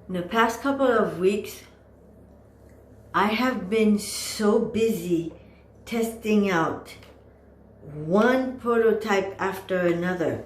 In the past couple of weeks, I have been so busy testing out one prototype after another,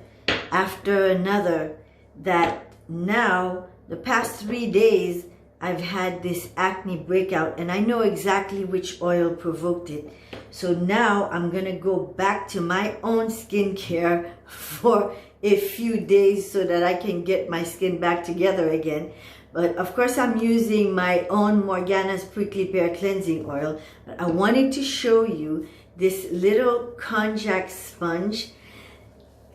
that now, the past 3 days, I've had this acne breakout, and I know exactly which oil provoked it. So now I'm gonna go back to my own skincare for a few days so that I can get my skin back together again. But of course I'm using my own Morganna's Prickly Pear cleansing oil. But I wanted to show you this little konjac sponge,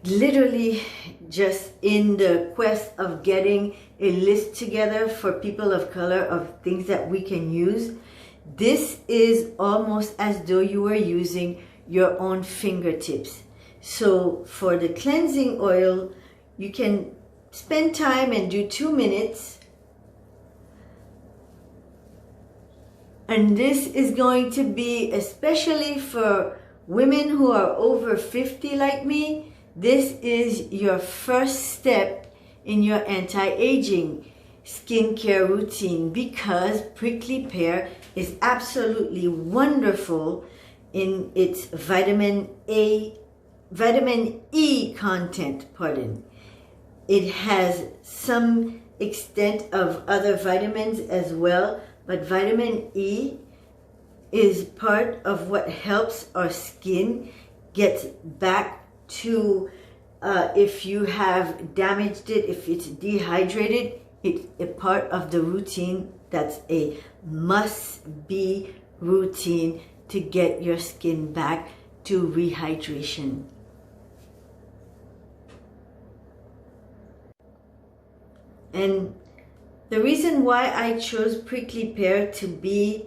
literally just in the quest of getting a list together for people of color of things that we can use. This is almost as though you were using your own fingertips. So for the cleansing oil, you can spend time and do 2 minutes. And this is going to be, especially for women who are over 50 like me, this is your first step in your anti-aging skincare routine, because Prickly Pear is absolutely wonderful in its vitamin E content, It has some extent of other vitamins as well, but vitamin E is part of what helps our skin get back to, if you have damaged it, if it's dehydrated, it's a part of the routine that's a must-be routine to get your skin back to rehydration. And the reason why I chose Prickly Pear to be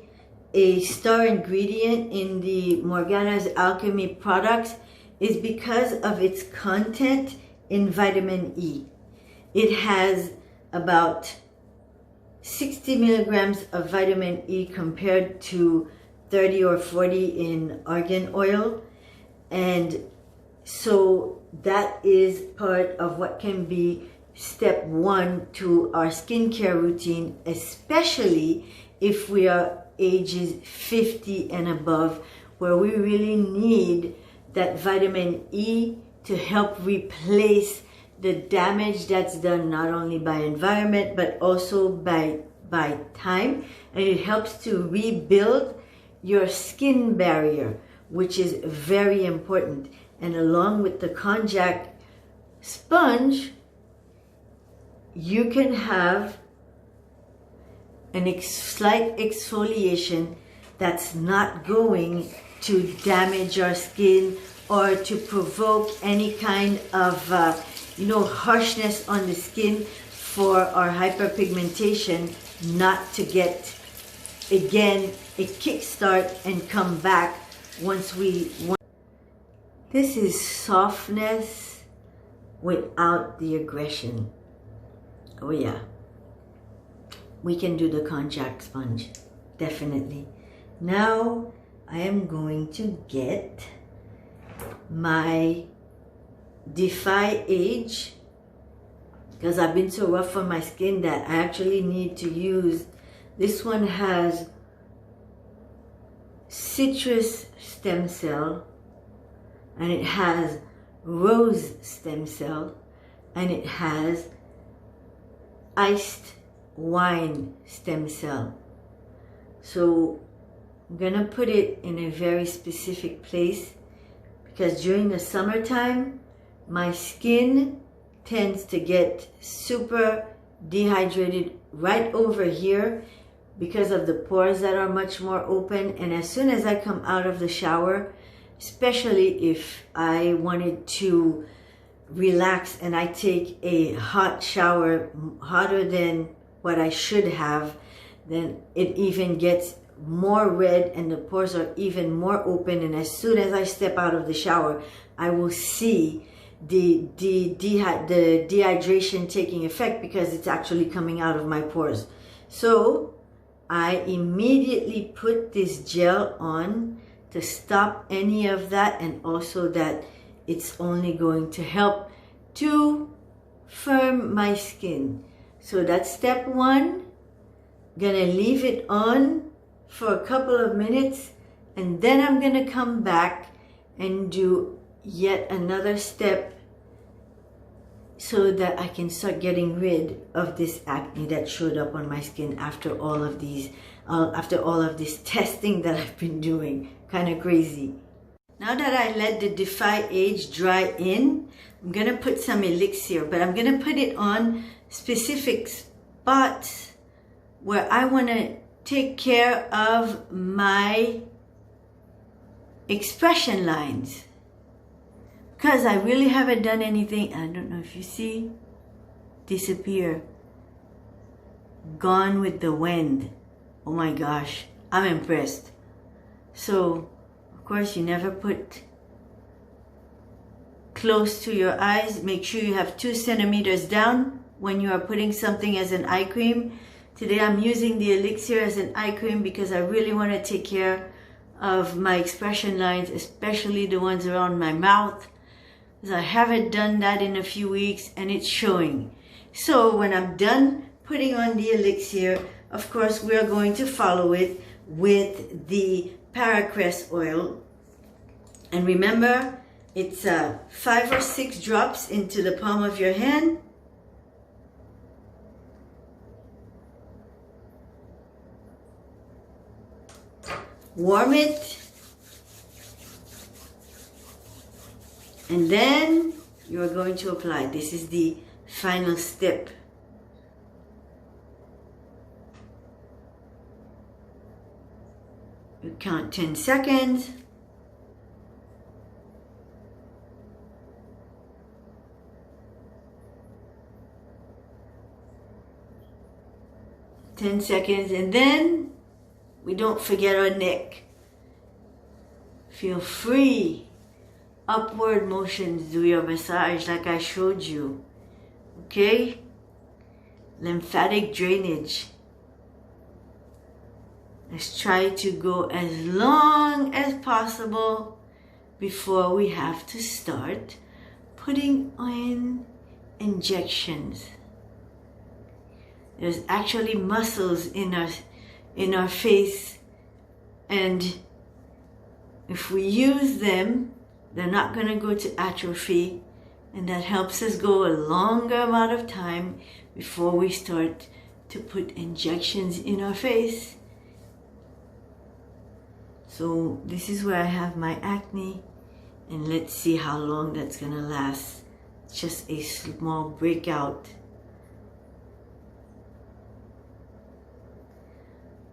a star ingredient in the Morganna's Alchemy products is because of its content in vitamin E. It has about 60 milligrams of vitamin E compared to 30 or 40 in argan oil. And so that is part of what can be step one to our skincare routine, especially if we are ages 50 and above, where we really need that vitamin E to help replace the damage that's done not only by environment but also by time. And it helps to rebuild your skin barrier, which is very important. And along with the konjac sponge, you can have a slight exfoliation that's not going to damage our skin or to provoke any kind of harshness on the skin, for our hyperpigmentation not to get again a kickstart and come back once we want. This is softness without the aggression. Oh yeah, we can do the konjac sponge, definitely. Now I am going to get my Defy Age, because I've been so rough on my skin that I actually need to use. This one has citrus stem cell, and it has rose stem cell, and it has iced wine stem cell. So I'm gonna put it in a very specific place, because during the summertime my skin tends to get super dehydrated right over here because of the pores that are much more open. And as soon as I come out of the shower, especially if I wanted to relax and I take a hot shower, hotter than what I should have, then it even gets more red and the pores are even more open. And as soon as I step out of the shower, I will see the dehydration taking effect, because it's actually coming out of my pores. So I immediately put this gel on to stop any of that, and also that it's only going to help to firm my skin. So that's step one. Gonna leave it on for a couple of minutes, and then I'm gonna come back and do yet another step so that I can start getting rid of this acne that showed up on my skin after all of this testing that I've been doing. Kind of crazy. Now that I let the Defy Age dry in, I'm gonna put some elixir, but I'm gonna put it on specific spots where I wanna take care of my expression lines. Because I really haven't done anything. I don't know if you see. Disappear. Gone with the wind. Oh my gosh. I'm impressed. So, of course, you never put close to your eyes. Make sure you have 2 centimeters down when you are putting something as an eye cream. Today I'm using the elixir as an eye cream because I really want to take care of my expression lines, especially the ones around my mouth. I haven't done that in a few weeks and it's showing. So when I'm done putting on the elixir, of course we are going to follow it with the paracress oil. And remember, it's 5 or 6 drops into the palm of your hand. Warm it. And then you are going to apply. This is the final step. You count 10 seconds. And then we don't forget our neck. Feel free. Upward motions, do your massage like I showed you. Okay? Lymphatic drainage. Let's try to go as long as possible before we have to start putting in injections. There's actually muscles in our face, and if we use them, they're not going to go to atrophy, and that helps us go a longer amount of time before we start to put injections in our face. So this is where I have my acne, and let's see how long that's going to last. Just a small breakout.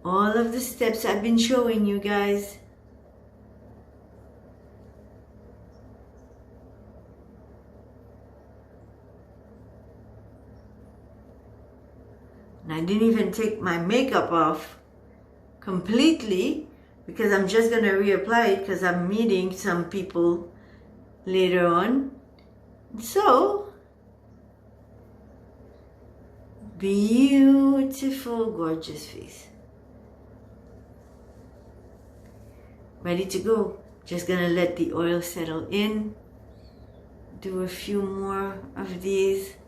All of the steps I've been showing you guys. And I didn't even take my makeup off completely because I'm just going to reapply it because I'm meeting some people later on. So, beautiful, gorgeous face. Ready to go. Just going to let the oil settle in. Do a few more of these.